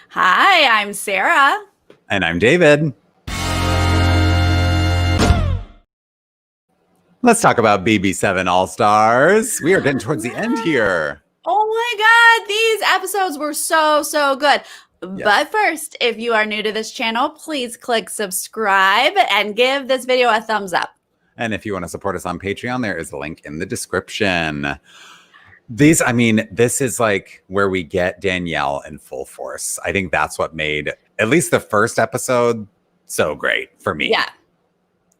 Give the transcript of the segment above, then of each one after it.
Hi, I'm Sarah. And I'm David. Let's talk about BB7 All-Stars. We are getting towards the end here. Oh my God, these episodes were so good. Yes. But first, if you are new to this channel, please click subscribe and give this video a thumbs up. And if you want to support us on Patreon, there is a link in the description. This is like where we get Danielle in full force. I think that's what made at least the first episode so great for me. Yeah.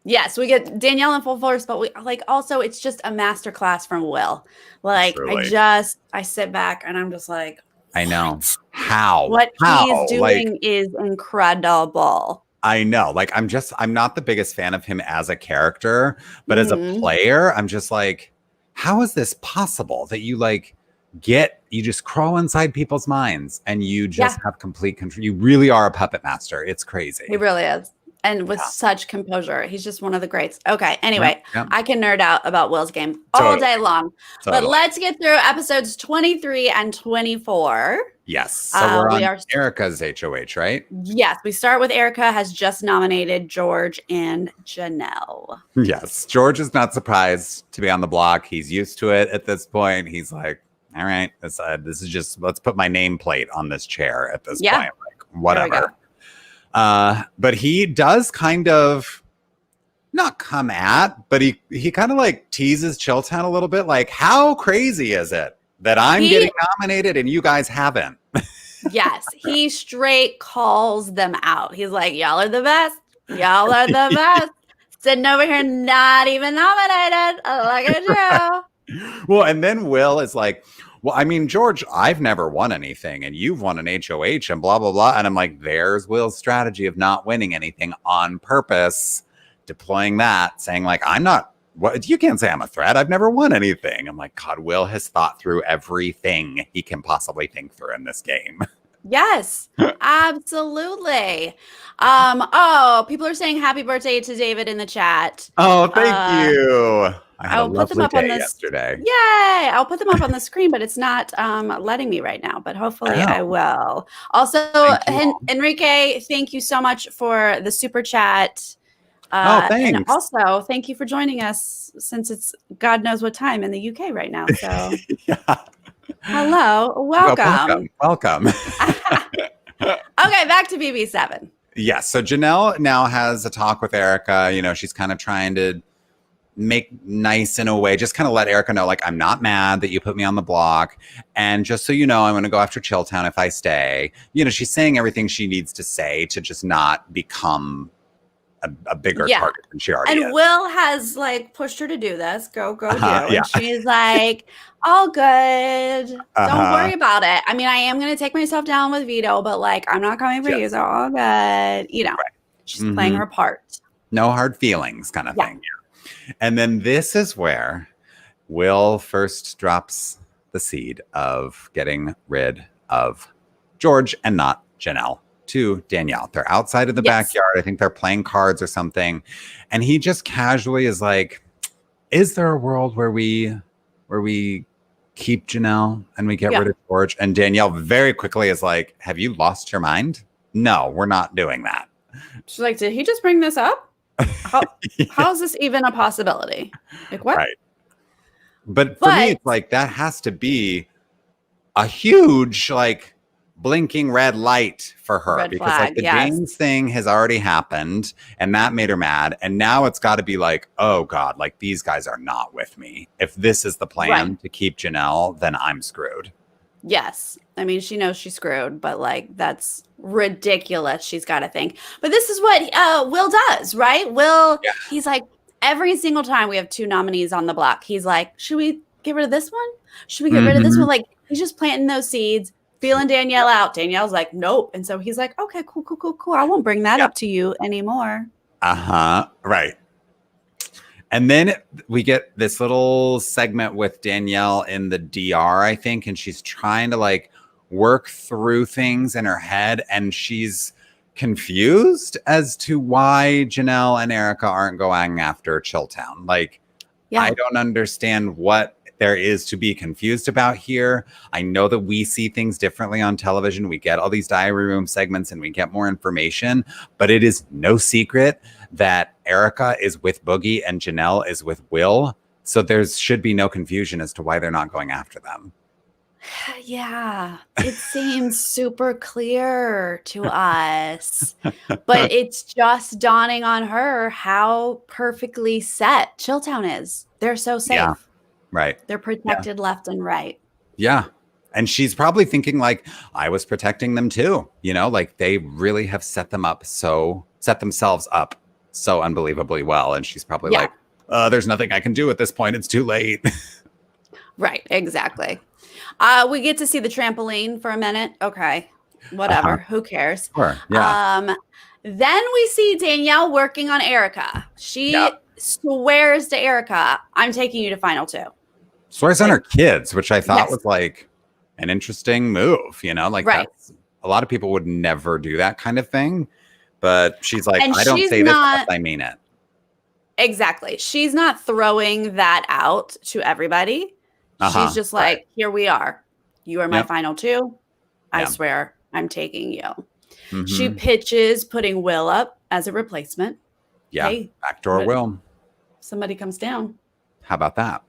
Yes, we get Danielle in full force, but we also it's just a masterclass from Will. Truly. I sit back and I'm just like, I know. How? What he's doing is incredible. I know. I'm not the biggest fan of him as a character, but as a player, I'm just like, how is this possible that you just crawl inside people's minds and you just have complete control? You really are a puppet master. It's crazy. He really is. And with such composure. He's just one of the greats. Okay, anyway, I can nerd out about Will's game all day long. But let's get through episodes 23 and 24. Yes. So we're on Erica's HOH, right? Yes. We start with Erica has just nominated George and Janelle. Yes. George is not surprised to be on the block. He's used to it at this point. He's like, all right, this is just, let's put my nameplate on this chair at this point. Whatever. But he does kind of not come at, but he kind of teases Chilltown a little bit. Like, how crazy is it that I'm getting nominated and you guys haven't? Yes, he straight calls them out. He's like, y'all are the best. Y'all are the best. Sitting over here, not even nominated. Look at you. Well, and then Will is like, well, I mean, George, I've never won anything and you've won an HOH and blah, blah, blah. And I'm like, there's Will's strategy of not winning anything on purpose, deploying that, saying you can't say I'm a threat. I've never won anything. I'm like, God, Will has thought through everything he can possibly think through in this game. Yes, absolutely. People are saying happy birthday to David in the chat. Oh, thank you. I'll put them up on this yesterday. Yay! I'll put them up on the screen, but it's not letting me right now. But hopefully, I will. Also, Enrique, thank you so much for the super chat. Thanks. And also, thank you for joining us since it's God knows what time in the UK right now. So, hello, welcome. Welcome. Okay, back to BB7. Yes. So Janelle now has a talk with Erica. You know, she's kind of trying to make nice in a way, just kind of let Erica know, I'm not mad that you put me on the block. And just so you know, I'm going to go after Chilltown if I stay. You know, she's saying everything she needs to say to just not become a bigger target than she already is. And Will has pushed her to do this. Go do. And she's like, all good. Don't worry about it. I mean, I am going to take myself down with Veto, but I'm not coming for you. So all good. You know, she's playing her part. No hard feelings kind of thing. And then this is where Will first drops the seed of getting rid of George and not Janelle to Danielle. They're outside of the backyard. I think they're playing cards or something. And he just casually is like, is there a world where we keep Janelle and we get rid of George? And Danielle very quickly is like, have you lost your mind? No, we're not doing that. She's like, did he just bring this up? How is this even a possibility? What? Right. But for me, it's that has to be a huge, blinking red light for her because the James thing has already happened and that made her mad. And now it's got to be oh God, these guys are not with me. If this is the plan to keep Janelle, then I'm screwed. Yes. I mean, she knows she's screwed, but that's ridiculous. She's got to think. But this is what Will does, right? Will, he's like, every single time we have two nominees on the block, he's like, should we get rid of this one? Should we get rid of this one? He's just planting those seeds, feeling Danielle out. Danielle's like, nope. And so he's like, okay, cool. I won't bring that up to you anymore. Right. And then we get this little segment with Danielle in the DR, I think, and she's trying to work through things in her head, and she's confused as to why Janelle and Erica aren't going after Chilltown. I don't understand what there is to be confused about here. I know that we see things differently on television. We get all these diary room segments and we get more information, but it is no secret that Erica is with Boogie and Janelle is with Will. So there should be no confusion as to why they're not going after them. Yeah, it seems super clear to us, but it's just dawning on her how perfectly set Chilltown is. They're so safe. Yeah, right. They're protected left and right. Yeah. And she's probably thinking like, I was protecting them too. You know, like they really have set themselves up so unbelievably well. And she's probably like, there's nothing I can do at this point. It's too late. Right. Exactly. We get to see the trampoline for a minute. Okay. Whatever. Who cares? Sure. Yeah. Then we see Danielle working on Erica. She swears to Erica, I'm taking you to final 2. Swears on her kids, which I thought was like an interesting move, you know, like that's, a lot of people would never do that kind of thing. But she's like, I don't say this, I mean it. Exactly. She's not throwing that out to everybody. She's just like, here we are. You are my final 2. I swear I'm taking you. Mm-hmm. She pitches putting Will up as a replacement. Yeah. Hey, backdoor Will. Somebody comes down. How about that?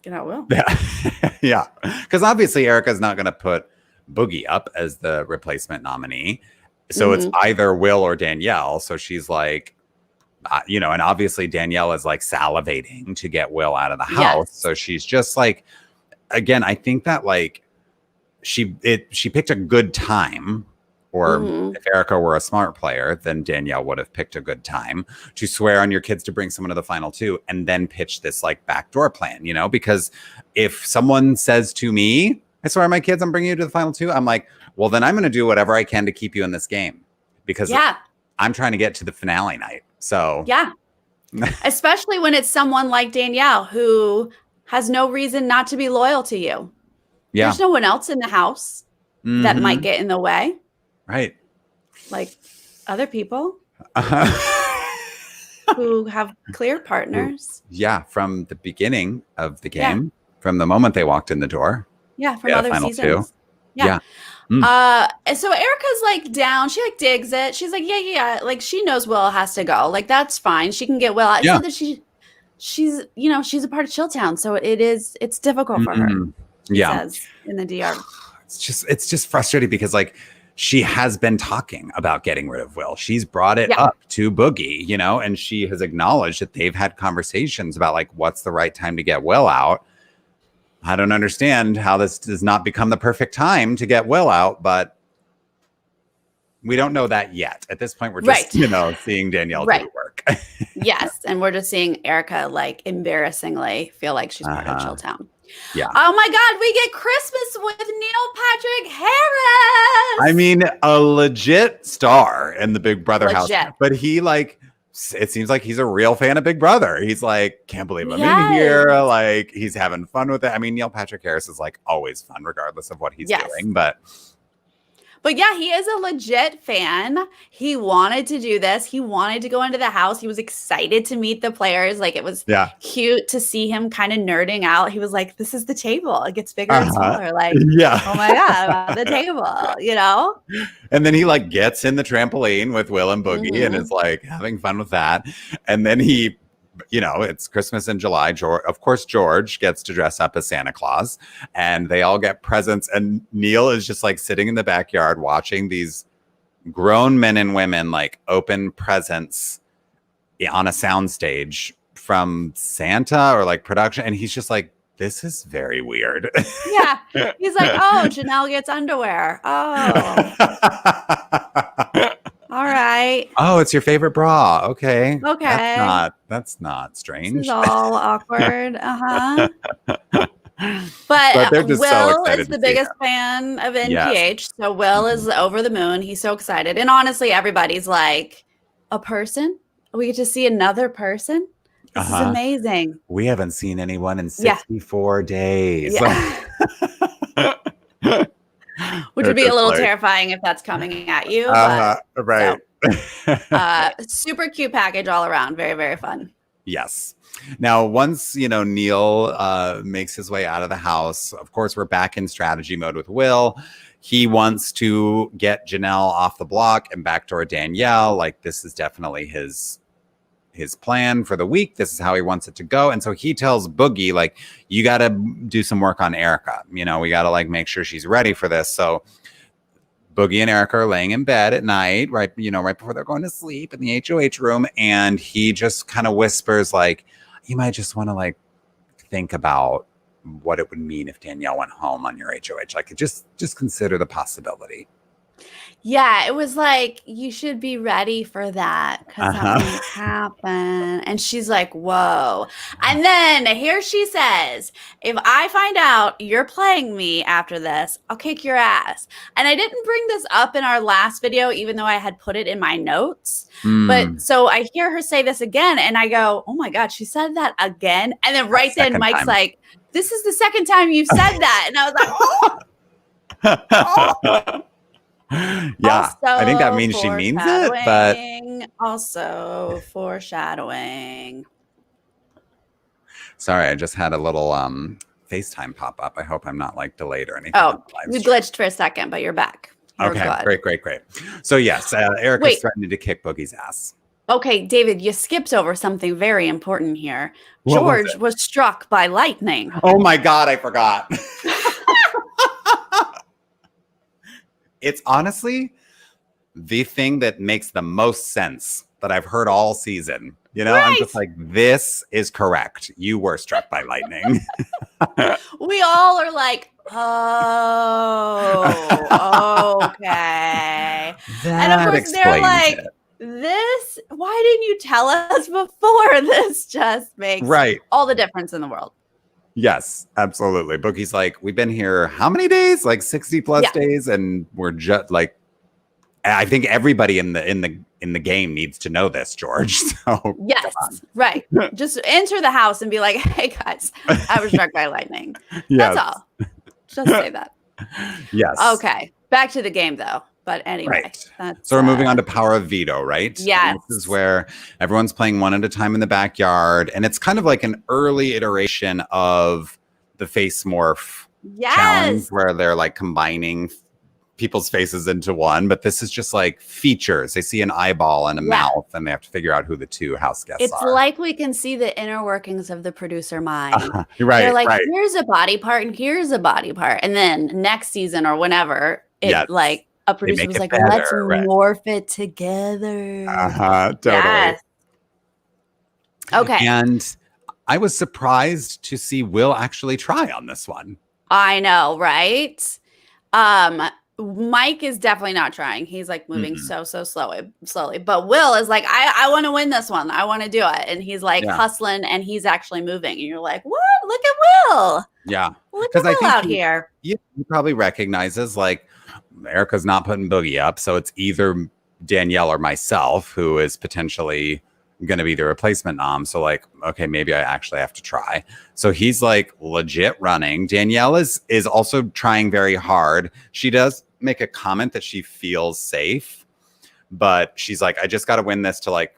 Get out, Will. Yeah. Yeah. Because obviously Erica's not going to put Boogie up as the replacement nominee. So it's either Will or Danielle. So she's like, you know, and obviously Danielle is like salivating to get Will out of the house. So she's just like, again, I think that like she picked a good time, or if Erica were a smart player, then Danielle would have picked a good time to swear on your kids to bring someone to the final 2 and then pitch this like backdoor plan, you know, because if someone says to me, I swear on my kids, I'm bringing you to the final 2. I'm like, well, then I'm going to do whatever I can to keep you in this game because I'm trying to get to the finale night. So especially when it's someone like Danielle who has no reason not to be loyal to you. There's no one else in the house that might get in the way. Right. Like other people who have clear partners. Yeah. From the beginning of the game, from the moment they walked in the door. Yeah. From other seasons. 2. Yeah. And so Erica's like down. She like digs it. She's like, yeah. Like she knows Will has to go. Like that's fine. She can get Will out. So that she's you know, she's a part of Chilltown. So it's difficult for her. She says in the DR. It's just frustrating because like she has been talking about getting rid of Will. She's brought it up to Boogie, you know, and she has acknowledged that they've had conversations about like what's the right time to get Will out. I don't understand how this does not become the perfect time to get Will out, but we don't know that yet. At this point, we're just, you know, seeing Danielle do work. Yes. And we're just seeing Erica like embarrassingly feel like she's part of Chilltown. Yeah. Oh my God, we get Christmas with Neil Patrick Harris. I mean, a legit star in the Big Brother house. But he like, it seems like he's a real fan of Big Brother. He's like, can't believe I'm in here. Like, he's having fun with it. I mean, Neil Patrick Harris is like always fun, regardless of what he's doing. But yeah, he is a legit fan. He wanted to do this. He wanted to go into the house. He was excited to meet the players. Like, it was cute to see him kind of nerding out. He was like, this is the table. It gets bigger and smaller. Like, oh my God, I'm at the table, you know? And then he like gets in the trampoline with Will and Boogie and is like having fun with that. And then he, you know, it's Christmas in July. Of course, George gets to dress up as Santa Claus and they all get presents. And Neil is just like sitting in the backyard watching these grown men and women like open presents on a soundstage from Santa or like production. And he's just like, this is very weird. Yeah. He's like, oh, Janelle gets underwear. Oh. All right. Oh, it's your favorite bra. Okay. Okay. That's not strange. This is all awkward. But they're just Will is the biggest fan of NPH. So Will is over the moon. He's so excited. And honestly, everybody's like, a person? We get to see another person? This is amazing. We haven't seen anyone in 64 days. Yeah. Which would be a little terrifying if that's coming at you. But, right. Super cute package all around. Very, very fun. Yes. Now, once, Neil makes his way out of the house, of course, we're back in strategy mode with Will. He wants to get Janelle off the block and backdoor Danielle. Like, this is definitely his plan for the week. This is how he wants it to go. And so he tells Boogie, like, you got to do some work on Erica. We got to like make sure she's ready for this. So Boogie and Erica are laying in bed at night, right before they're going to sleep in the HOH room. And he just kind of whispers, like, you might just want to like think about what it would mean if Danielle went home on your HOH. Like, just consider the possibility. Yeah, it was like, you should be ready for that because that might happen. And she's like, whoa. And then here she says, if I find out you're playing me after this, I'll kick your ass. And I didn't bring this up in our last video, even though I had put it in my notes. But so I hear her say this again and I go, oh my God, she said that again. And then right then Mike's like, this is the second time you've said that. And I was like, oh. Yeah, also, I think that means she means it, but also foreshadowing. Sorry, I just had a little FaceTime pop up. I hope I'm not like delayed or anything. Oh, we glitched for a second, but you're back. Okay, great. So yes, Erica's threatening to kick Boogie's ass. Okay, David, you skipped over something very important here. George was struck by lightning. Oh my God, I forgot. It's honestly the thing that makes the most sense that I've heard all season. Right. I'm just like, this is correct. You were struck by lightning. We all are like, oh, okay. And of course, they're like, why didn't you tell us before? This just makes all the difference in the world. Yes, absolutely. Boogie's like, we've been here how many days? Like 60 plus days, and we're just like, I think everybody in the game needs to know this, George. So yes, right. Just enter the house and be like, hey guys, I was struck by lightning. Yes. That's all. Just say that. Yes. Okay. Back to the game though. But anyway, so we're moving on to Power of Veto, right? Yeah. This is where everyone's playing one at a time in the backyard. And it's kind of like an early iteration of the face morph challenge where they're like combining people's faces into one. But this is just like features. They see an eyeball and a mouth and they have to figure out who the two house guests are. It's like we can see the inner workings of the producer mind. Right. They're like, here's a body part and here's a body part. And then next season or whenever, like, a producer was like, let's morph it together. Totally. Yes. Okay. And I was surprised to see Will actually try on this one. I know, right? Mike is definitely not trying. He's like moving so slowly. But Will is like, I want to win this one. I want to do it. And he's like hustling and he's actually moving. And you're like, what? Look at Will. Yeah. Look at Will out here. He probably recognizes like, Erica's not putting Boogie up, so it's either Danielle or myself who is potentially going to be the replacement nom. So like, okay, maybe I actually have to try. So he's like legit running. Danielle is also trying very hard. She does make a comment that she feels safe, but she's like, I just got to win this to like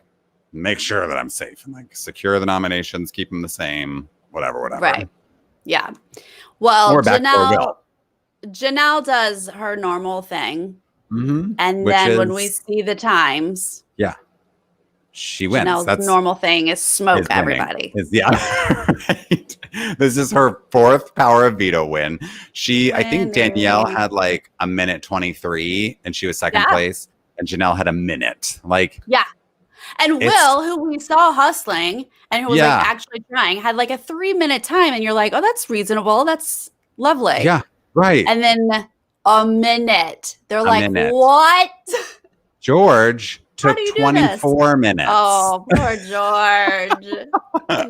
make sure that I'm safe and like secure the nominations, keep them the same, whatever. Right. Yeah. Well, Janelle does her normal thing. And then when we see the times. Yeah. She wins. Janelle's normal thing is smoke everybody. Right. This is her fourth Power of Veto win. I think Danielle had like a minute 23 and she was second place. And Janelle had a minute. Like, yeah. And Will, who we saw hustling and who was like actually trying, had like a 3-minute time. And you're like, oh, that's reasonable. That's lovely. Yeah. Right. And then a minute. They're like, what? George took 24 minutes. Oh, poor George.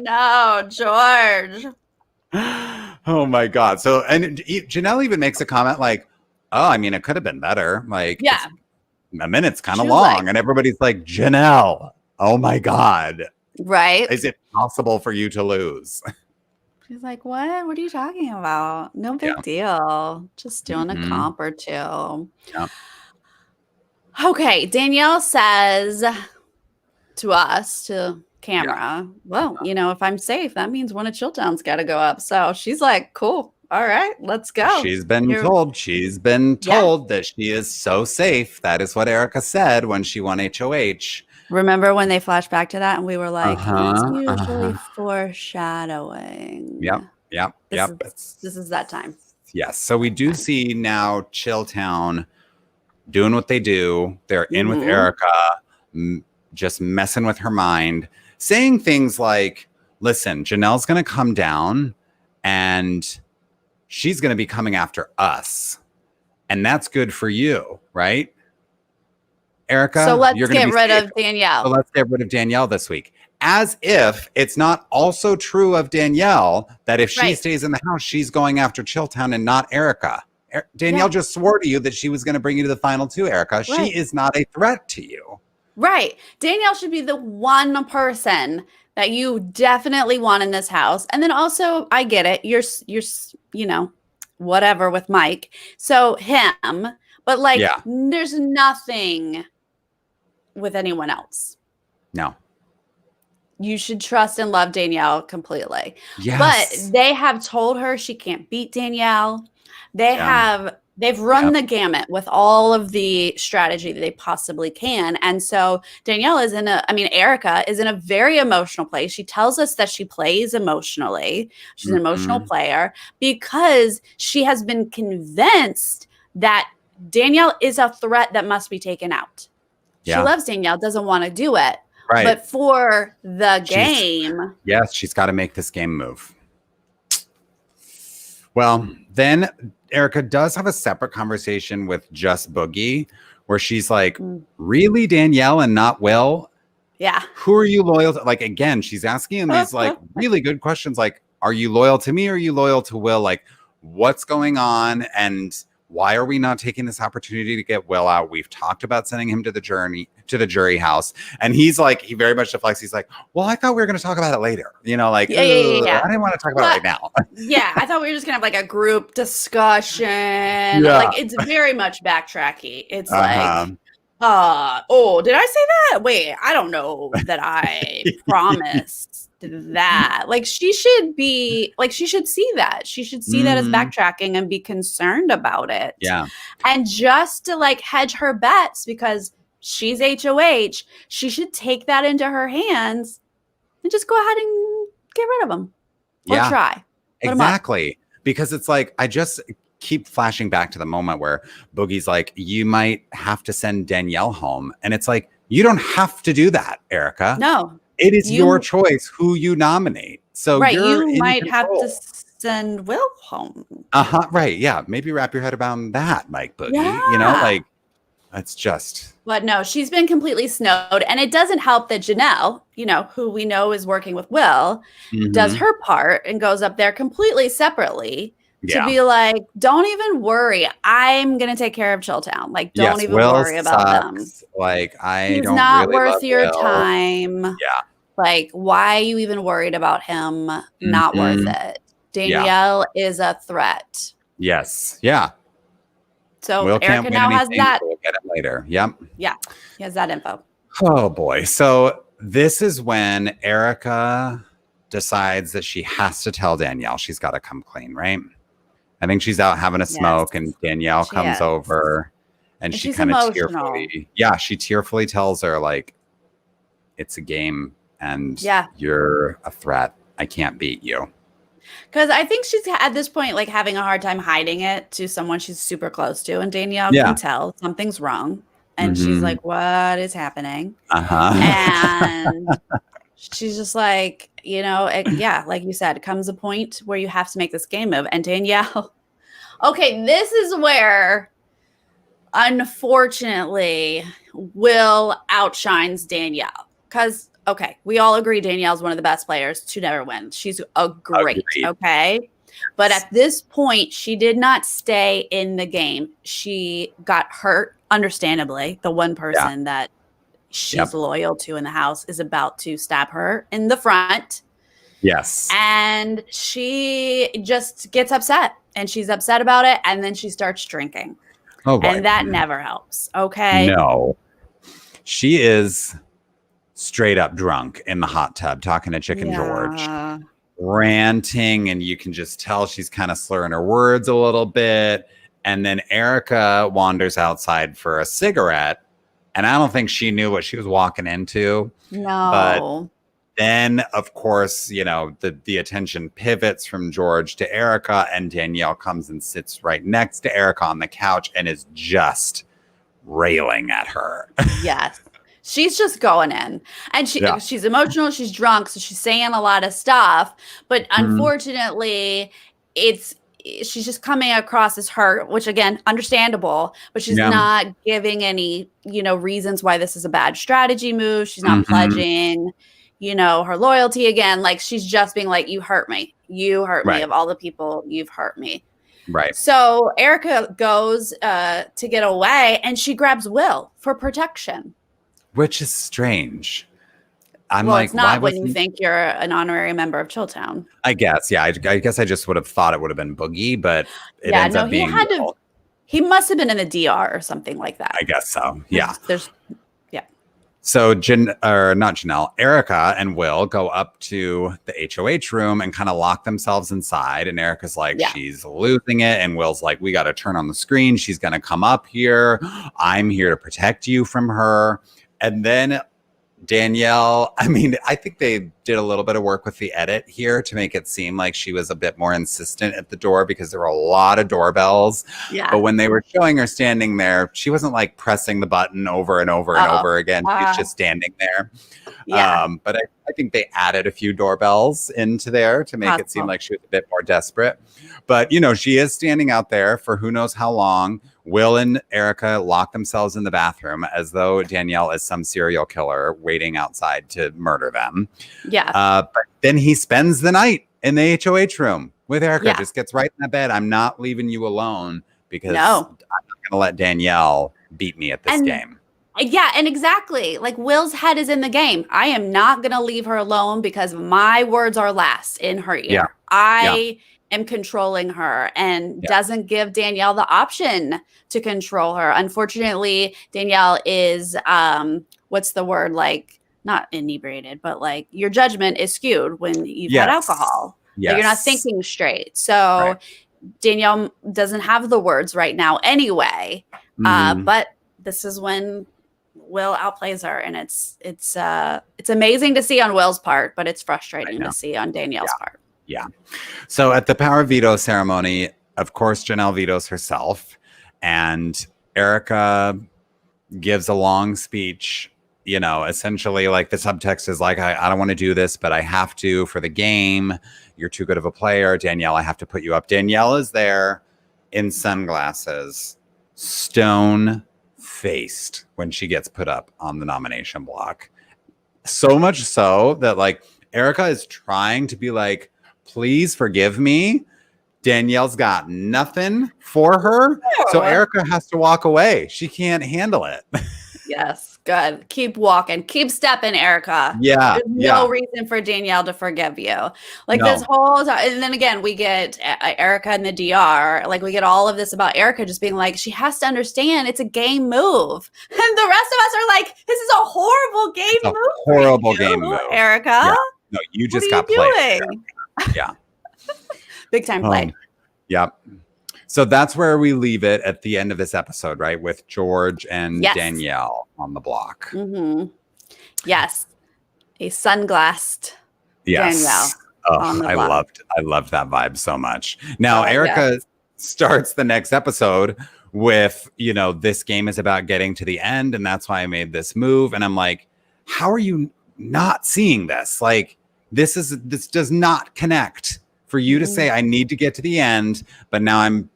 No, George. Oh my God. So, and Janelle even makes a comment like, oh, I mean, it could have been better. Like, a minute's kind of long. Like, and everybody's like, Janelle, oh my God. Right. Is it possible for you to lose? She's like, what? What are you talking about? No big deal. Just doing a comp or two. Yeah. Okay. Danielle says to us, to camera. Well, if I'm safe, that means one of Chilltown's got to go up. So she's like, cool. All right, let's go. She's been told that she is so safe. That is what Erica said when she won HOH. Remember when they flashed back to that and we were like, it's usually foreshadowing. Yep. This is that time. Yes. So we do see now Chilltown doing what they do. They're in with Erica, just messing with her mind, saying things like, listen, Janelle's going to come down and she's going to be coming after us. And that's good for you, right? Erica, so let's get rid of Danielle. So let's get rid of Danielle this week. As if it's not also true of Danielle that if she stays in the house, she's going after Chilltown and not Erica. Danielle just swore to you that she was going to bring you to the final two, Erica. Right. She is not a threat to you. Right. Danielle should be the one person that you definitely want in this house. And then also, I get it. You're whatever with Mike. So him, but there's nothing with anyone else. No. You should trust and love Danielle completely. Yes. But they have told her she can't beat Danielle. They've run the gamut with all of the strategy that they possibly can. And so Erica is in a very emotional place. She tells us that she plays emotionally. She's an emotional player because she has been convinced that Danielle is a threat that must be taken out. Yeah. She loves Danielle, doesn't want to do it. Right. But for the game. Yes, she's got to make this game move. Well, then Erica does have a separate conversation with just Boogie where she's like, really, Danielle and not Will? Yeah. Who are you loyal to? Like, again, she's asking him these like really good questions. Like, are you loyal to me? Or are you loyal to Will? Like, what's going on? And why are we not taking this opportunity to get Will out? We've talked about sending him to the jury house. And he's like, he very much deflects. He's like, well, I thought we were going to talk about it later. I didn't want to talk about it right now. Yeah. I thought we were just going to have like a group discussion. Yeah. Like it's very much backtracky. It's like, did I say that? Wait, I don't know that I promised that. Like she should see that. She should see that as backtracking and be concerned about it. Yeah. And just to like hedge her bets because she's HOH, she should take that into her hands and just go ahead and get rid of him. Or try. Exactly. Because it's like, I just keep flashing back to the moment where Boogie's like, you might have to send Danielle home. And it's like, you don't have to do that, Erica. No. It is your choice who you nominate. So you might have to send Will home. Right. Yeah. Maybe wrap your head around that, Mike Boogie. Yeah. That's just. But no, she's been completely snowed. And it doesn't help that Janelle, who we know is working with Will, does her part and goes up there completely separately to be like, don't even worry. I'm going to take care of Chilltown. Like, don't even worry about them. Like, He's not really worth your time. Yeah. Like, why are you even worried about him? Not worth it. Danielle is a threat. Yes. Yeah. So Will Erica now has that. We'll get it later. Yep. Yeah. He has that info. Oh, boy. So this is when Erica decides that she has to tell Danielle she's got to come clean, right? I think she's out having a smoke and Danielle comes over and she kind of tearfully tells her like, it's a game and you're a threat. I can't beat you. Because I think she's at this point like having a hard time hiding it to someone she's super close to. And Danielle can tell something's wrong. And she's like, what is happening? And she's just like, like you said, comes a point where you have to make this game move. And Danielle, okay, this is where, unfortunately, Will outshines Danielle. Because, okay, we all agree Danielle's one of the best players to never win. She's a great, okay? But at this point, she did not stay in the game. She got hurt, understandably. The one person that she's loyal to in the house is about to stab her in the front. Yes. And she just gets upset. And she's upset about it. And then she starts drinking. Oh, boy. And that never helps. Okay. No. She is straight up drunk in the hot tub talking to Chicken George, Yeah. ranting, and you can just tell she's kind of slurring her words a little bit. And then Erica wanders outside for a cigarette, and I don't think she knew what she was walking into. But No. then, of course, you know, the attention pivots from George to Erica, and Danielle comes and sits right next to Erica on the couch and is just railing at her. Yes. She's just going in. And she's emotional, she's drunk, so she's saying a lot of stuff. But unfortunately, she's just coming across as hurt, which again, understandable, but she's not giving any, you know, reasons why this is a bad strategy move. She's not pledging, you know, her loyalty again. Like, she's just being like, you hurt me. You hurt me. Of all the people, you've hurt me. Right. So Erica goes to get away, and she grabs Will for protection. Which is strange. I'm well, like, it's not when you think you're an honorary member of Chilltown. I guess, yeah. I guess I just would have thought it would have been Boogie, but it ends up being. He must have been in the DR or something like that. I guess so. Yeah. So not Janelle, Erica and Will go up to the HOH room and kind of lock themselves inside. And Erica's like, she's losing it. And Will's like, we got to turn on the screen. She's going to come up here. I'm here to protect you from her. And then Danielle, I mean, I think they did a little bit of work with the edit here to make it seem like she was a bit more insistent at the door, because there were a lot of doorbells. Yeah. But when they were showing her standing there, she wasn't like pressing the button over and over and over again. She's just standing there. Yeah. But I think they added a few doorbells into there to make it seem like she was a bit more desperate. But, you know, she is standing out there for who knows how long. Will and Erica lock themselves in the bathroom as though Danielle is some serial killer waiting outside to murder them. Yeah. But then he spends the night in the HOH room with Erica, just gets right in that bed. I'm not leaving you alone, because I'm not going to let Danielle beat me at this game. Yeah, and exactly. Like, Will's head is in the game. I am not going to leave her alone because my words are last in her ear. Yeah. I am controlling her, and doesn't give Danielle the option to control her. Unfortunately, Danielle is, what's the word? Like, not inebriated, but like your judgment is skewed when you've had alcohol. Yes. Like, you're not thinking straight. So Danielle doesn't have the words right now anyway. But this is when Will outplays her, and it's amazing to see on Will's part, but it's frustrating to see on Danielle's part. Yeah. So at the power veto ceremony, of course, Janelle vetoes herself, and Erica gives a long speech. You know, essentially, like, the subtext is like, I don't want to do this, but I have to for the game. You're too good of a player. Danielle, I have to put you up. Danielle is there in sunglasses, stone-faced when she gets put up on the nomination block. So much so that, like, Erica is trying to be like, please forgive me. Danielle's got nothing for her. So Erica has to walk away. She can't handle it. Yes, good. Keep walking. Keep stepping, Erica. Yeah. There's no reason for Danielle to forgive you. Like, this whole time. And then again, we get Erica in the DR. Like, we get all of this about Erica just being like, she has to understand it's a game move. And the rest of us are like, this is a horrible game move. Horrible game move. Erica. Yeah. No, you just got played. Yeah. Big time play. Yep. So that's where we leave it at the end of this episode, right? With George and Danielle on the block. Yes. A sunglassed Danielle. Oh, I loved that vibe so much. Now, Erica starts the next episode with, you know, this game is about getting to the end, and that's why I made this move. And I'm like, how are you not seeing this? Like, this does not connect for you to say, I need to get to the end, but now I'm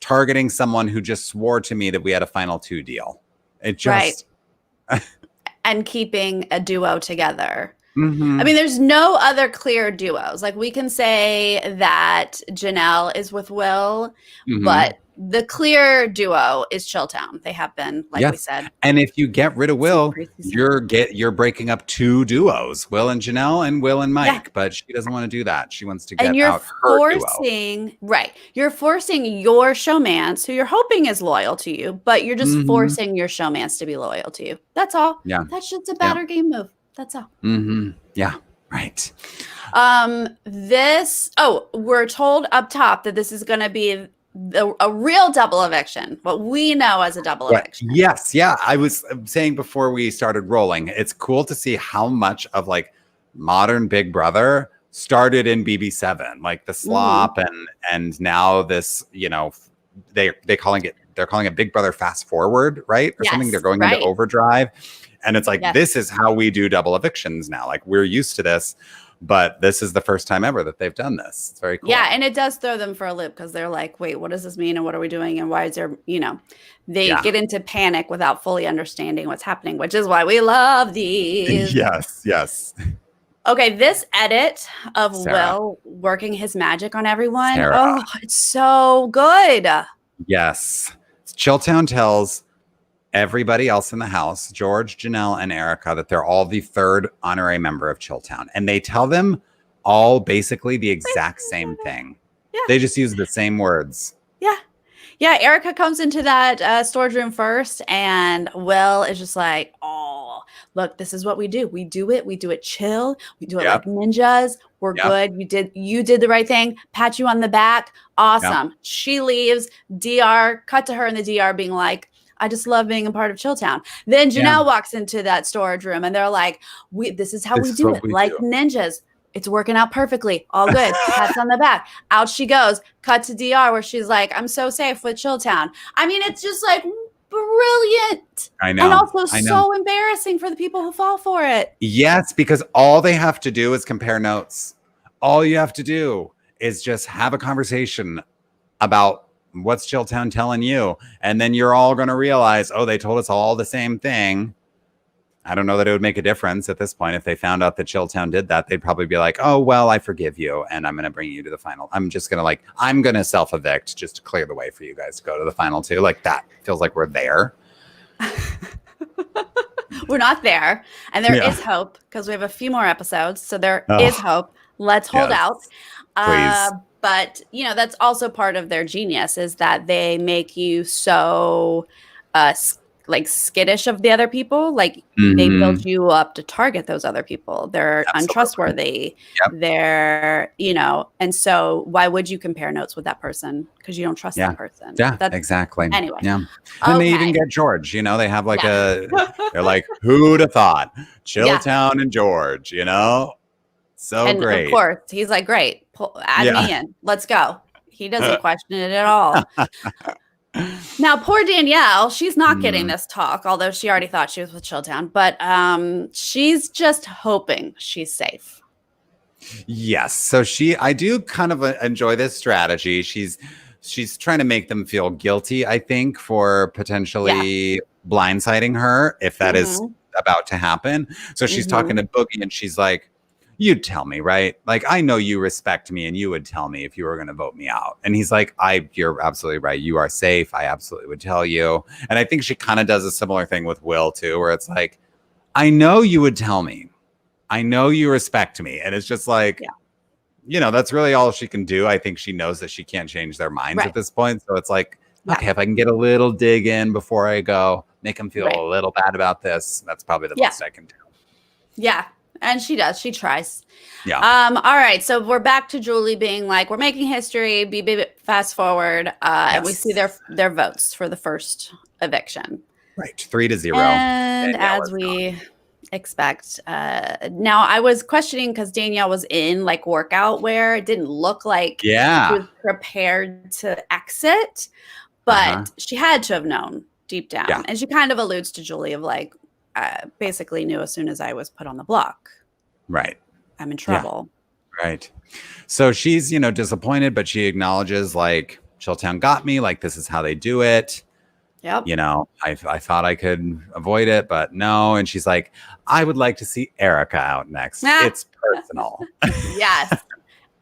targeting someone who just swore to me that we had a final 2 deal. It just and keeping a duo together. I mean, there's no other clear duos. Like, we can say that Janelle is with Will, but the clear duo is Chilltown. They have been, like we said. And if you get rid of Will, you're breaking up 2 duos, Will and Janelle and Will and Mike. But she doesn't want to do that. She wants to get out her duo. You're forcing your showmance, who you're hoping is loyal to you, but you're just forcing your showmance to be loyal to you. That's all. Yeah. That's just a better game move. That's all. Mm-hmm. Yeah. Right. We're told up top that this is going to be a real double eviction, what we know as a double eviction. Yes. Yeah. I was saying before we started rolling, it's cool to see how much of like modern Big Brother started in BB7, like the slop and now this, you know, they're calling it Big Brother Fast Forward, right? Or something. They're going into overdrive. And it's like, this is how we do double evictions now. Like we're used to this, but this is the first time ever that they've done this. It's very cool. Yeah. And it does throw them for a loop because they're like, wait, what does this mean? And what are we doing? And why is there, you know, they get into panic without fully understanding what's happening, which is why we love these. Yes. Yes. Okay. This edit of Will working his magic on everyone. Oh, it's so good. Yes. Chilltown tells everybody else in the house, George, Janelle, and Erica, that they're all the third honorary member of Chilltown. And they tell them all basically the exact same thing. Yeah. They just use the same words. Yeah. Yeah. Erica comes into that storage room first, and Will is just like, oh, look, this is what we do. We do it chill. We do it like ninjas. We're good. You did the right thing. Pat you on the back. Awesome. Yep. She leaves. DR, cut to her in the DR being like, I just love being a part of Chilltown. Then Janelle walks into that storage room and they're like, this is how we do it. Like ninjas. It's working out perfectly. All good. Pats on the back. Out she goes. Cut to DR where she's like, I'm so safe with Chilltown. I mean, it's just like brilliant. I know. And also so embarrassing for the people who fall for it. Yes, because all they have to do is compare notes. All you have to do is just have a conversation about what's Chilltown telling you? And then you're all going to realize, oh, they told us all the same thing. I don't know that it would make a difference at this point. If they found out that Chilltown did that, they'd probably be like, oh, well, I forgive you. And I'm going to bring you to the final. I'm going to self-evict just to clear the way for you guys to go to the final two. Like that feels like we're there. We're not there. And there is hope because we have a few more episodes. So there is hope. Let's hold out. Please. But, you know, that's also part of their genius is that they make you so like skittish of the other people. Like they build you up to target those other people. They're untrustworthy. Yep. They're, you know, and so why would you compare notes with that person? Because you don't trust that person. Yeah, exactly. Anyway. Yeah. And they even get George, you know, they have like they're like, who'd have thought? Chilltown and George, you know? So and great. Of course, he's like, great. Add me in. Let's go. He doesn't question it at all. Now, poor Danielle, she's not getting this talk, although she already thought she was with Chilltown. But she's just hoping she's safe. Yes. So I do kind of enjoy this strategy. She's trying to make them feel guilty, I think, for potentially blindsiding her if that is about to happen. So she's talking to Boogie and she's like, you'd tell me, right? Like, I know you respect me and you would tell me if you were going to vote me out. And he's like, you're absolutely right. You are safe. I absolutely would tell you. And I think she kind of does a similar thing with Will too, where it's like, I know you would tell me. I know you respect me. And it's just like, you know, that's really all she can do. I think she knows that she can't change their minds at this point. So it's like, okay, if I can get a little dig in before I go, make them feel a little bad about this, that's probably the best I can do. Yeah. And she does. She tries. Yeah. All right. So we're back to Julie being like, we're making history. BB fast forward. And we see their votes for the first eviction. Right. 3-0. And as we expect. Now I was questioning because Danielle was in like workout wear. It didn't look like she was prepared to exit, but she had to have known deep down. Yeah. And she kind of alludes to Julie of like, basically knew as soon as I was put on the block. Right. I'm in trouble. Yeah. Right. So she's, you know, disappointed, but she acknowledges like Chilltown got me. Like this is how they do it. Yep. You know, I thought I could avoid it, but no. And she's like, I would like to see Erica out next. It's personal. Yes.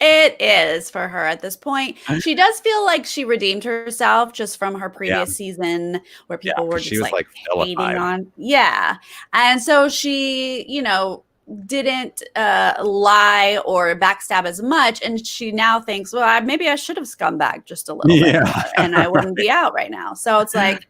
It is for her at this point. She does feel like she redeemed herself just from her previous season where people were just like hating on. Yeah. And so she, you know, didn't lie or backstab as much. And she now thinks, well, maybe I should have scumbagged just a little bit more and I wouldn't be out right now. So it's like,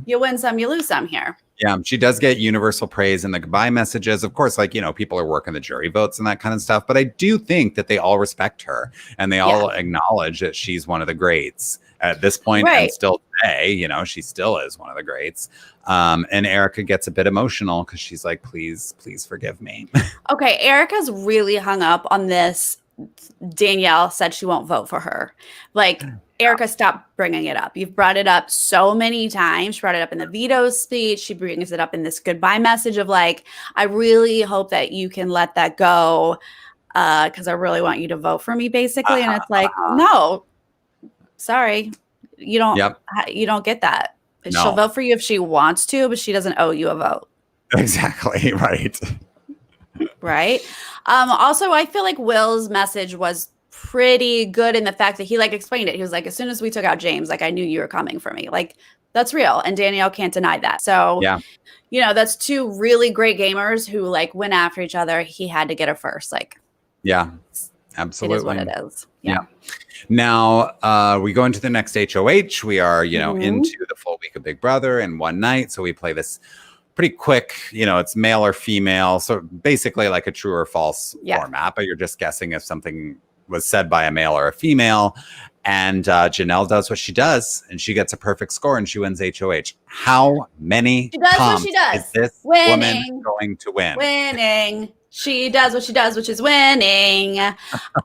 you win some, you lose some here. Yeah, she does get universal praise in the goodbye messages. Of course, like, people are working the jury votes and that kind of stuff. But I do think that they all respect her and they all acknowledge that she's one of the greats at this point, and still today, she still is one of the greats. And Erica gets a bit emotional because she's like, please forgive me. Okay, Erica's really hung up on this. Danielle said she won't vote for her. Like, Erica, stop bringing it up. You've brought it up so many times. She brought it up in the veto speech. She brings it up in this goodbye message of like, I really hope that you can let that go because I really want you to vote for me, basically. And it's like, no, sorry, you don't get that. No. She'll vote for you if she wants to, but she doesn't owe you a vote. Exactly, right. Right. Also, I feel like Will's message was pretty good in the fact that he like explained it. He was like, as soon as we took out James, like I knew you were coming for me. Like that's real. And Danielle can't deny that. So, that's two really great gamers who like went after each other. He had to get her first. Like, yeah, absolutely. It is what it is. Yeah. Now we go into the next HOH. We are, into the full week of Big Brother in one night. So we play this pretty quick, it's male or female. So basically like a true or false format, but you're just guessing if something was said by a male or a female. And Janelle does what she does, and she gets a perfect score, and she wins HOH. How many times is this woman going to win? Winning. She does what she does, which is winning.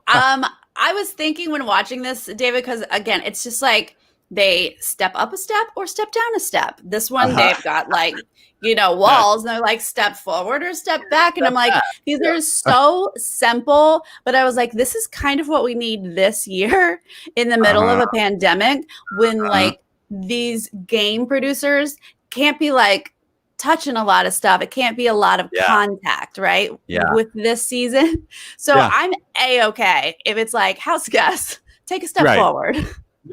I was thinking when watching this, David, because again, it's just like they step up a step or step down a step. This one, they've got like, walls, and they're like step forward or step back. And I'm like, these are so simple. But I was like, this is kind of what we need this year in the middle of a pandemic when like these game producers can't be like touching a lot of stuff. It can't be a lot of contact, right? Yeah. With this season. So I'm A-okay if it's like house guests, take a step forward.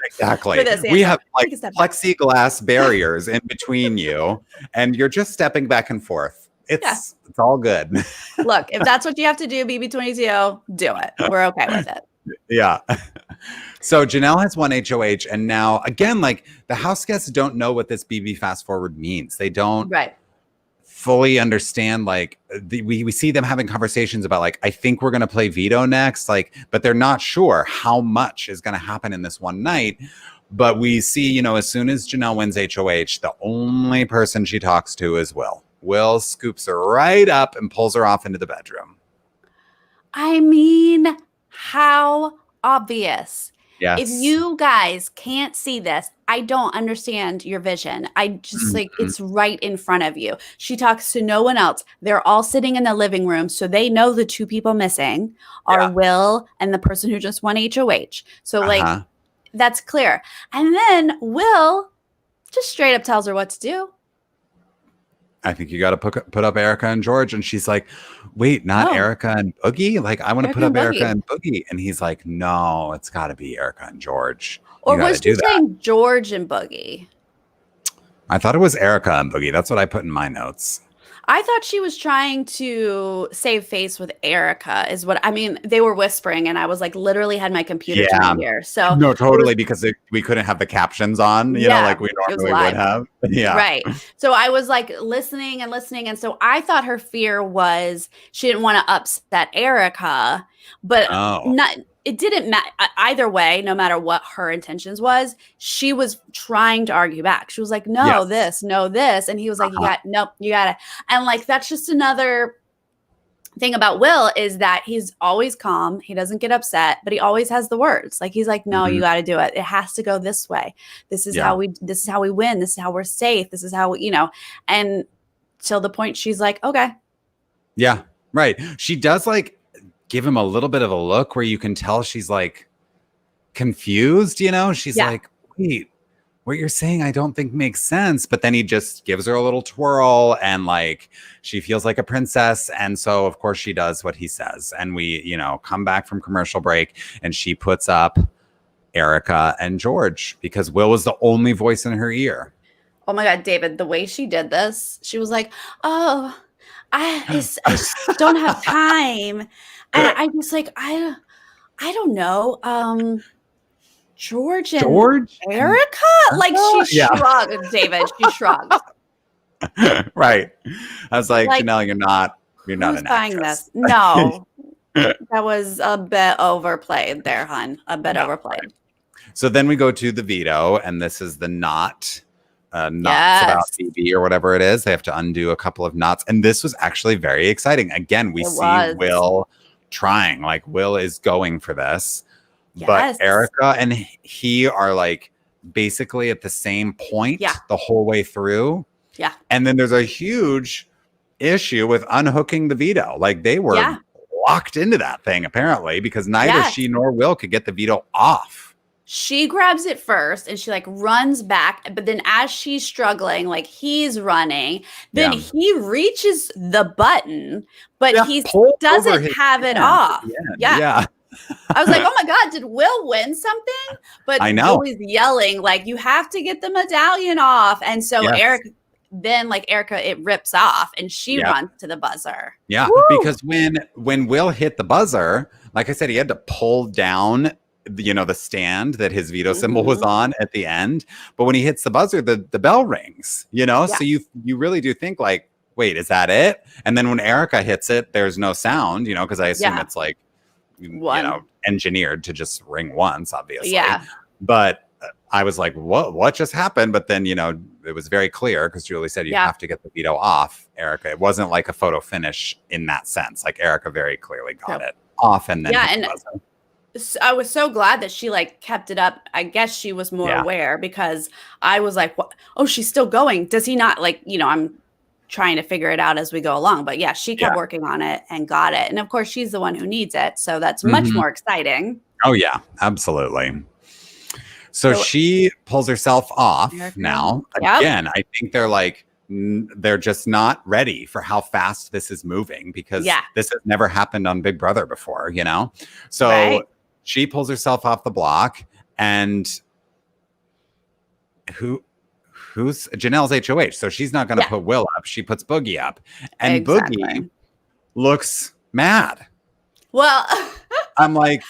Exactly. We have like plexiglass barriers in between you, and you're just stepping back and forth. It's all good. Look, if that's what you have to do, BB22, do it. We're okay with it. Yeah. So Janelle has won HOH, and now again, like the house guests don't know what this BB fast forward means. They don't fully understand. Like we see them having conversations about like, I think we're going to play Veto next, like, but they're not sure how much is going to happen in this one night. But we see, as soon as Janelle wins HOH, the only person she talks to is Will. Will scoops her right up and pulls her off into the bedroom. I mean, how obvious. Yes. If you guys can't see this, I don't understand your vision. I just like, it's right in front of you. She talks to no one else. They're all sitting in the living room. So they know the two people missing are Will and the person who just won HOH. So like, that's clear. And then Will just straight up tells her what to do. I think you got to put up Erica and George. And she's like, wait, not Erica and Boogie? Like, I want to put up Erica and Boogie. And he's like, no, it's got to be Erica and George. Or was she saying George and Boogie? I thought it was Erica and Boogie. That's what I put in my notes. I thought she was trying to save face with Erica is what I mean. They were whispering and I was like literally had my computer turned here. So no, totally. Because we couldn't have the captions on, you know, like we normally would have. Yeah. Right. So I was like listening. And so I thought her fear was she didn't want to upset Erica, but it didn't matter either way, no matter what her intentions was. She was trying to argue back. She was like, no, this. And he was like, you got it. And like, that's just another thing about Will is that he's always calm. He doesn't get upset, but he always has the words. Like, he's like, no, you got to do it. It has to go this way. This is how we win. This is how we're safe. This is how, and till the point she's like, okay. Yeah. Right. She does like, give him a little bit of a look where you can tell she's like confused, she's like, wait, what you're saying I don't think makes sense. But then he just gives her a little twirl and like she feels like a princess. And so of course she does what he says. And we, come back from commercial break and she puts up Erica and George because Will was the only voice in her ear. Oh my God, David, the way she did this, she was like, oh, I just don't have time. And I just like, I don't know. George and George Erica? Like she shrugged, David. She shrugged. Right. I was like, Like, Janelle, you're not who's an buying actress. this? No. That was a bit overplayed there, hun. A bit overplayed. Right. So then we go to the veto, and this is the knots about BB or whatever it is. They have to undo a couple of knots. And this was actually very exciting. Again, we see Will trying. Like, Will is going for this. Yes. But Erica and he are like basically at the same point the whole way through. Yeah. And then there's a huge issue with unhooking the veto. Like, they were locked into that thing apparently, because neither she nor Will could get the veto off. She grabs it first and she like runs back, but then as she's struggling, like he's running, then he reaches the button, but he doesn't have it off. Yeah. I was like, oh my God, did Will win something? But I know. Will's yelling, like, you have to get the medallion off. And so Erica, it rips off and she runs to the buzzer. Yeah, because when Will hit the buzzer, like I said, he had to pull down the stand that his veto symbol was on at the end. But when he hits the buzzer, the bell rings, so you really do think like, wait, is that it? And then when Erica hits it, there's no sound, because I assume it's like, engineered to just ring once, obviously. Yeah. But I was like, what just happened? But then, it was very clear because Julie said you have to get the veto off, Erica. It wasn't like a photo finish in that sense. Like, Erica very clearly got it off and then hit the buzzer. I was so glad that she like kept it up. I guess she was more aware, because I was like, what? Oh, she's still going. Does he not I'm trying to figure it out as we go along. But she kept working on it and got it. And of course, she's the one who needs it. So that's much more exciting. Oh, yeah, absolutely. So she pulls herself off now. Again, I think they're just not ready for how fast this is moving, because this has never happened on Big Brother before, So she pulls herself off the block, and who's Janelle's HOH. So she's not going to put Will up. She puts Boogie up. And Boogie looks mad. Well, I'm like,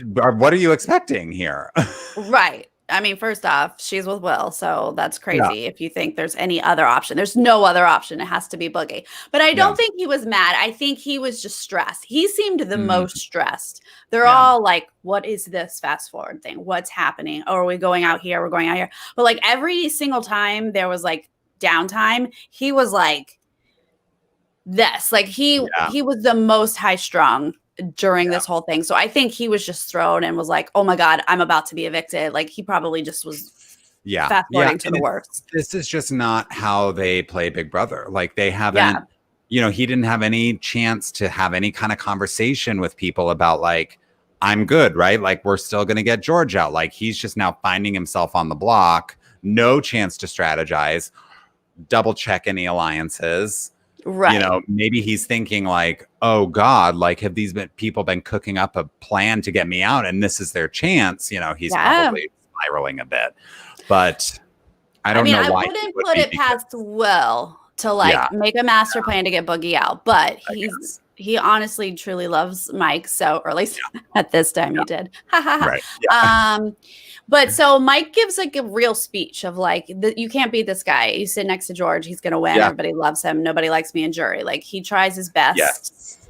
what are you expecting here? Right. I mean, first off, she's with Will, so that's crazy if you think there's any other option. There's no other option. It has to be Boogie. But I don't think he was mad. I think he was just stressed. He seemed the most stressed. They're all like, what is this fast forward thing? What's happening? Oh, are we going out here? We're going out here. But like every single time there was like downtime, he was like this. Like he was the most high strung during this whole thing. So I think he was just thrown and was like, oh my God, I'm about to be evicted. Like he probably just was fast forwarding to the worst. This is just not how they play Big Brother. Like they haven't, he didn't have any chance to have any kind of conversation with people about like, I'm good, right? Like we're still going to get George out. Like he's just now finding himself on the block. No chance to strategize, double check any alliances. Right. Maybe he's thinking like, oh God, like have these people been cooking up a plan to get me out and this is their chance? He's probably spiraling a bit. But I don't know why. I wouldn't put it past Will to like make a master plan to get Boogie out, but he honestly truly loves Mike. So, or at least at this time he did. Right. Yeah. But so Mike gives like a real speech of like, you can't beat this guy. You sit next to George. He's going to win. Everybody loves him. Nobody likes me in jury. Like he tries his best. Yes.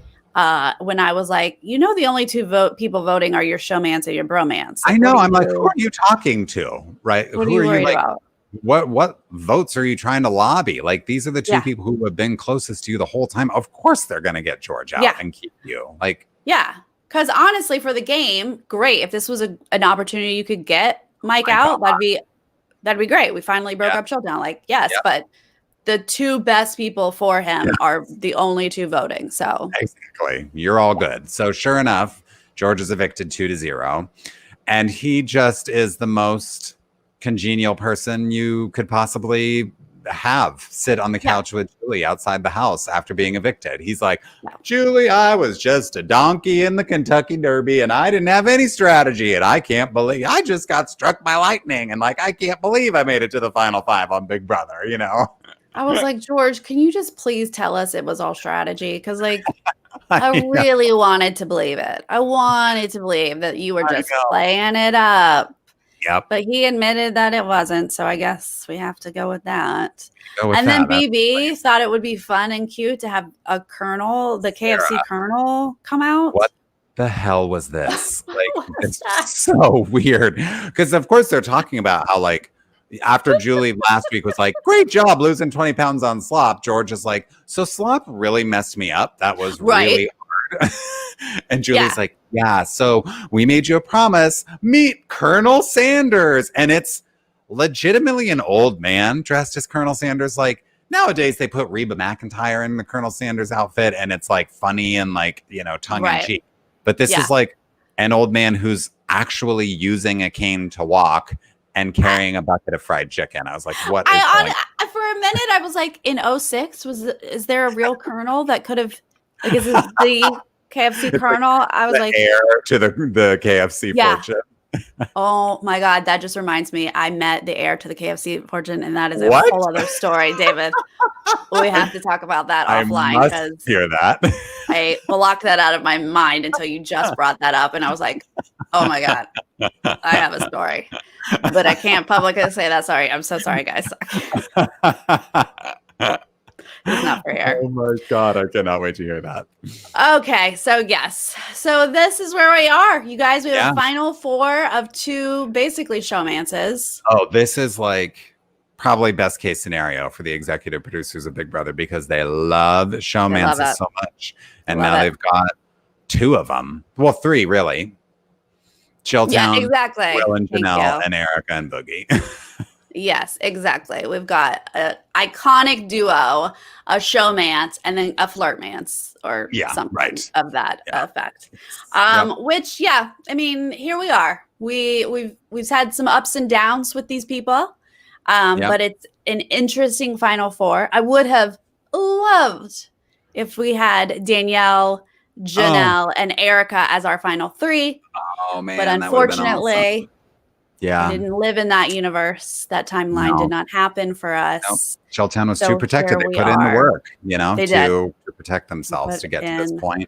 When I was like, the only two people voting are your showmance and your bromance. Like, I know. I'm like, who are you talking to? Right. What who are you like? About? What votes are you trying to lobby? Like these are the two people who have been closest to you the whole time. Of course they're going to get George out and keep you. Like, because honestly, for the game, great. If this was an opportunity you could get Mike out, that'd be great. We finally broke up Showdown. Like, yes, but the two best people for him are the only two voting. So exactly, you're all good. So sure enough, George is evicted 2-0, and he just is the most congenial person you could possibly have sit on the couch with Julie outside the house after being evicted. He's like, Julie, I was just a donkey in the Kentucky Derby and I didn't have any strategy and I can't believe I just got struck by lightning and like I can't believe I made it to the final 5 on Big Brother, I was like, George, can you just please tell us it was all strategy? Because like I really wanted to believe it. I wanted to believe that you were just playing it up. Yep. But he admitted that it wasn't, so I guess we have to go with that. Then BB thought it would be fun and cute to have a Colonel, the KFC Colonel, come out. What the hell was this? Like, it's so weird. Because of course they're talking about how like after Julie last week was like, great job losing 20 pounds on slop. George is like, so slop really messed me up. That was really hard. And Julie's like, yeah, so we made you a promise. Meet Colonel Sanders. And it's legitimately an old man dressed as Colonel Sanders. Like nowadays they put Reba McEntire in the Colonel Sanders outfit and it's like funny and like, you know, tongue in cheek. But this is like an old man who's actually using a cane to walk and carrying a bucket of fried chicken. I was like, what is going on? For a minute, I was like, in 06, is there a real Colonel that could have, like, is this the KFC Colonel? I was like, heir to the KFC fortune. Oh my God, that just reminds me. I met the heir to the KFC fortune, and that is a whole other story, David. We have to talk about that offline because hear that. I blocked that out of my mind until you just brought that up, and I was like, "Oh my God, I have a story," but I can't publicly say that. Sorry, I'm so sorry, guys. It's not for here. Oh my God, I cannot wait to hear that. Okay, so yes. So this is where we are. You guys, we have a final 4 of 2 basically showmances. Oh, this is like probably best case scenario for the executive producers of Big Brother because they love showmances so much. And now they've got 2 of them. Well, 3 really. Chilltown, exactly. Will and Janelle, and Erica and Boogie. Yes, exactly. We've got an iconic duo, a showmance, and then a flirtmance, or something of that effect. Which, I mean, here we are. We've had some ups and downs with these people, but it's an interesting final 4. I would have loved if we had Danielle, Janelle, and Erica as our final 3. Oh man! But unfortunately. Yeah. We didn't live in that universe. That timeline did not happen for us. Nope. Chilltown was too protected. They put in the work, you know, to protect themselves to get to this point.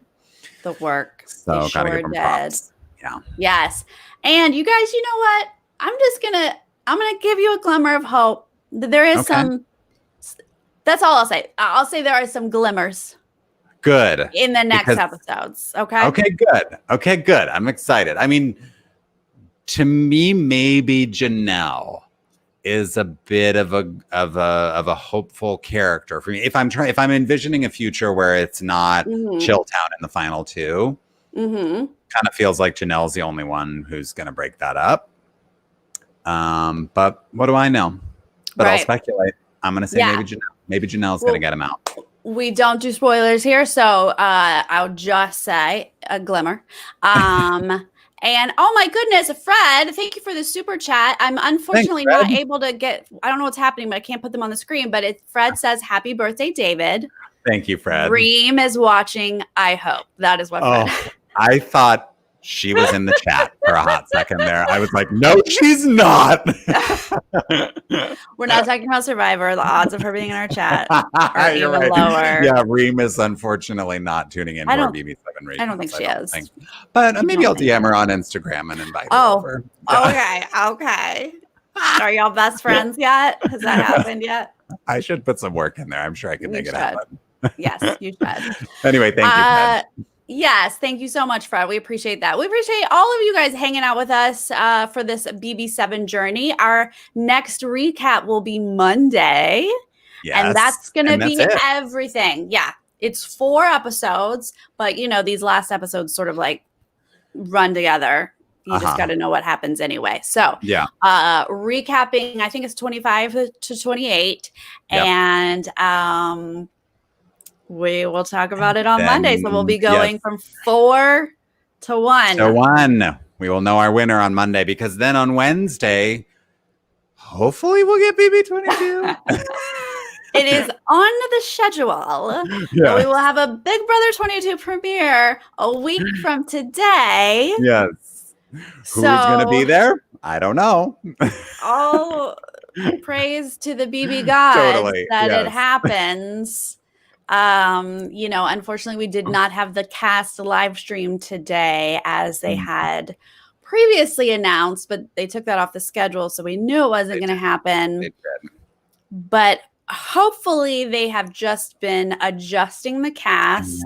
The work. So gotta give them props. Yeah. Yes. And you guys, you know what? I'm gonna give you a glimmer of hope. There is some. That's all I'll say. I'll say there are some glimmers. Good. In the next episodes. Okay. Okay. Good. Okay. Good. I'm excited. I mean. To me, maybe Janelle is a bit of a hopeful character for me. If I'm envisioning a future where it's not Chilltown in the final 2, kind of feels like Janelle's the only one who's going to break that up. But what do I know? But I'll speculate. I'm going to say maybe Janelle. Maybe Janelle's going to get him out. We don't do spoilers here, so I'll just say a glimmer. And oh my goodness, Fred, thank you for the super chat. I'm unfortunately not able to get, I don't know what's happening, but I can't put them on the screen. But Fred says, happy birthday, David. Thank you, Fred. Reem is watching, I hope. That is what Fred. I thought she was in the chat for a hot second there. I was like, no, she's not. We're not talking about Survivor. The odds of her being in our chat are even lower. Yeah, Reem is unfortunately not tuning in to our BB7 radio. I don't think she is. But maybe I'll DM her on Instagram and invite her over. Okay. Are y'all best friends yet? Has that happened yet? I should put some work in there. I'm sure I can make it happen. Yes, you should. Anyway, thank you, Fred. Yes, thank you so much, Fred. We appreciate that. We appreciate all of you guys hanging out with us for this BB7 journey. Our next recap will be Monday. Yes, and that's going to be everything. Yeah, it's 4 episodes, but you know, these last episodes sort of like run together. You just got to know what happens anyway. So recapping, I think it's 25 to 28. And we will talk about it on Monday. So we'll be going from 4 to 1. To 1. We will know our winner on Monday because then on Wednesday, hopefully we'll get BB22. It is on the schedule. Yeah. We will have a Big Brother 22 premiere a week from today. Yes. Who's going to be there? I don't know. All praise to the BB gods that it happens. You know, unfortunately, we did not have the cast live stream today as they had previously announced, but they took that off the schedule, so we knew it wasn't going to happen. But hopefully they have just been adjusting the cast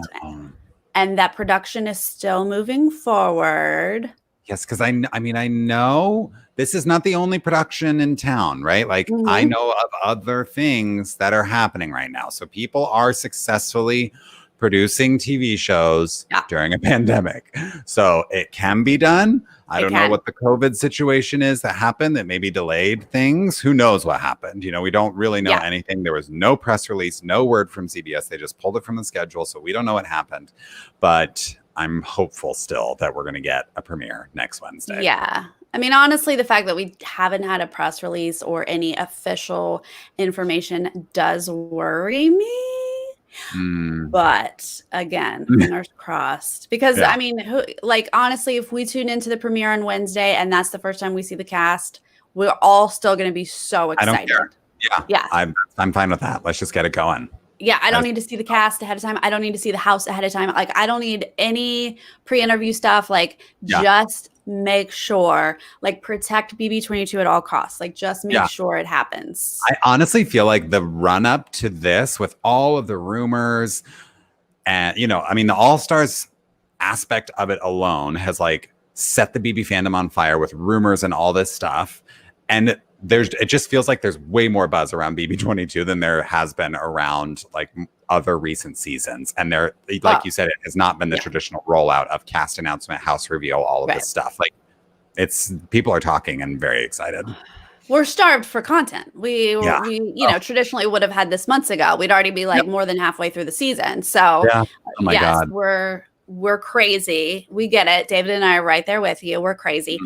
and that production is still moving forward. Yes, because I mean, I know this is not the only production in town, right? Like, I know of other things that are happening right now. So people are successfully producing TV shows during a pandemic. So it can be done. I don't know what the COVID situation is that happened that maybe delayed things. Who knows what happened? You know, we don't really know anything. There was no press release, no word from CBS. They just pulled it from the schedule. So we don't know what happened. But I'm hopeful still that we're going to get a premiere next Wednesday. Yeah. I mean, honestly, the fact that we haven't had a press release or any official information does worry me. But again, fingers crossed. Because, I mean, like, honestly, if we tune into the premiere on Wednesday and that's the first time we see the cast, we're all still going to be so excited. I don't care. Yeah. I'm fine with that. Let's just get it going. Yeah, I don't need to see the cast ahead of time. I don't need to see the house ahead of time. Like, I don't need any pre-interview stuff. Like, just make sure, like, protect BB22 at all costs. Like, just make sure it happens. I honestly feel like the run up to this with all of the rumors and, you know, I mean, the All-Stars aspect of it alone has, like, set the BB fandom on fire with rumors and all this stuff. And it just feels like there's way more buzz around BB22 than there has been around like other recent seasons. And there, like you said, it has not been the traditional rollout of cast announcement, house reveal, all of this stuff. Like, people are talking and very excited. We're starved for content. We you know, traditionally would have had this months ago. We'd already be like more than halfway through the season. So oh my God. We're crazy. We get it. David and I are right there with you. We're crazy.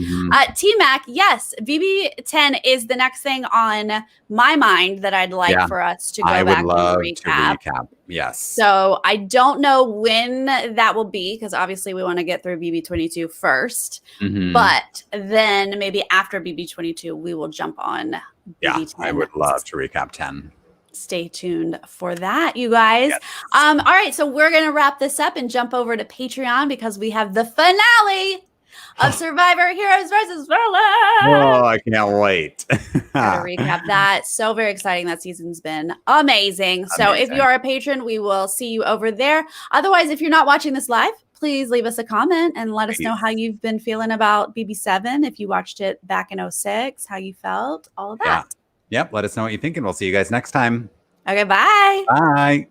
T-Mac, yes, BB10 is the next thing on my mind that I'd like for us to go back and recap. Yes. So I don't know when that will be because obviously we want to get through BB22 first. But then maybe after BB22, we will jump on BB10. I would love to recap 10. Stay tuned for that, you guys. All right, so we're gonna wrap this up and jump over to Patreon because we have the finale of Survivor Heroes versus Villains. Oh, I can't wait. Gotta recap that. So very exciting. That season's been amazing. So if you are a patron, we will see you over there. Otherwise, if you're not watching this live, please leave us a comment and let us know how you've been feeling about BB7. If you watched it back in 2006, how you felt, all of that. Yep. Let us know what you think, and we'll see you guys next time. Okay, bye. Bye.